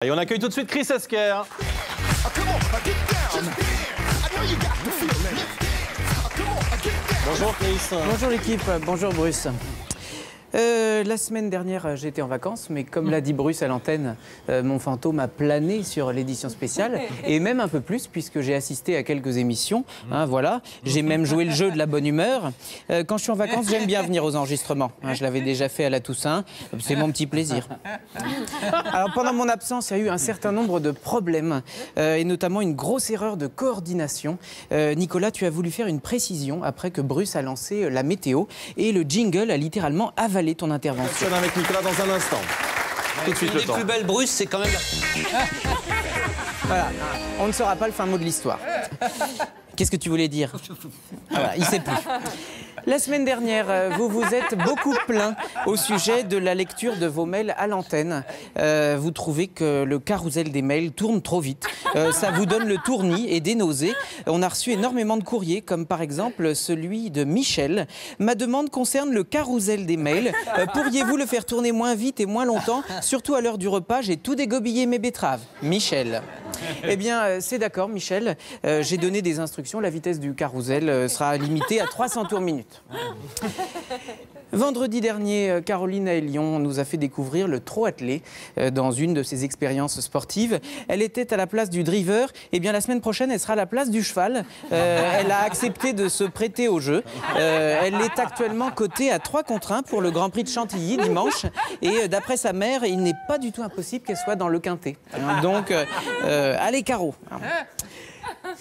Et on accueille tout de suite Chris Esquer. Bonjour Chris. Bonjour l'équipe, bonjour Bruce. La semaine dernière, j'étais en vacances, mais comme l'a dit Bruce à l'antenne, mon fantôme a plané sur l'édition spéciale, et même un peu plus, puisque j'ai assisté à quelques émissions. Hein, voilà. J'ai même joué le jeu de la bonne humeur. Quand je suis en vacances, j'aime bien venir aux enregistrements. Hein, je l'avais déjà fait à la Toussaint, c'est mon petit plaisir. Alors pendant mon absence, il y a eu un certain nombre de problèmes, et notamment une grosse erreur de coordination. Nicolas, tu as voulu faire une précision après que Bruce a lancé la météo, et le jingle a littéralement avalé ton intervention. On est avec Nicolas dans un instant. Tout de suite le temps. Les plus belles Bruce, c'est quand même... Voilà, on ne saura pas le fin mot de l'histoire. Qu'est-ce que tu voulais dire? Voilà, il ne sait plus. La semaine dernière, vous vous êtes beaucoup plaint au sujet de la lecture de vos mails à l'antenne. Vous trouvez que le carrousel des mails tourne trop vite. Ça vous donne le tournis et des nausées. On a reçu énormément de courriers, comme par exemple celui de Michel. Ma demande concerne le carrousel des mails. Pourriez-vous le faire tourner moins vite et moins longtemps? Surtout à l'heure du repas, j'ai tout dégobillé mes betteraves. Michel. Eh bien, c'est d'accord, Michel. J'ai donné des instructions. La vitesse du carrousel sera limitée à 300 tours minute. Vendredi dernier, Caroline Aelion nous a fait découvrir le trot attelé dans une de ses expériences sportives. Elle était à la place du driver. Eh bien, la semaine prochaine, elle sera à la place du cheval. Elle a accepté de se prêter au jeu. Elle est actuellement cotée à 3 contre 1 pour le Grand Prix de Chantilly dimanche. Et d'après sa mère, il n'est pas du tout impossible qu'elle soit dans le quintet. Donc, allez, Caro.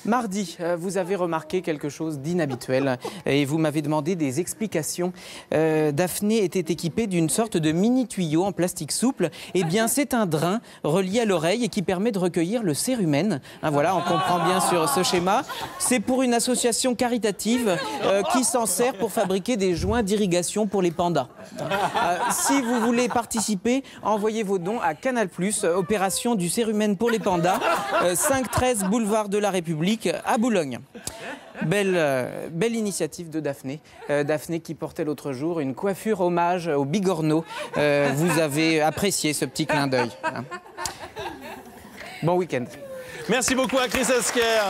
Mardi, vous avez remarqué quelque chose d'inhabituel et vous m'avez demandé des explications. Daphné était équipée d'une sorte de mini tuyau en plastique souple. Eh bien, c'est un drain relié à l'oreille et qui permet de recueillir le cérumen. Hein, voilà, on comprend bien sur ce schéma. C'est pour une association caritative qui s'en sert pour fabriquer des joints d'irrigation pour les pandas. Si vous voulez participer, envoyez vos dons à Canal+, opération du cérumen pour les pandas, 513 boulevard de la République à Boulogne. Belle initiative de Daphné. Daphné qui portait l'autre jour une coiffure hommage au bigorneau. Vous avez apprécié ce petit clin d'œil. Hein. Bon week-end. Merci beaucoup à Chris Esquer.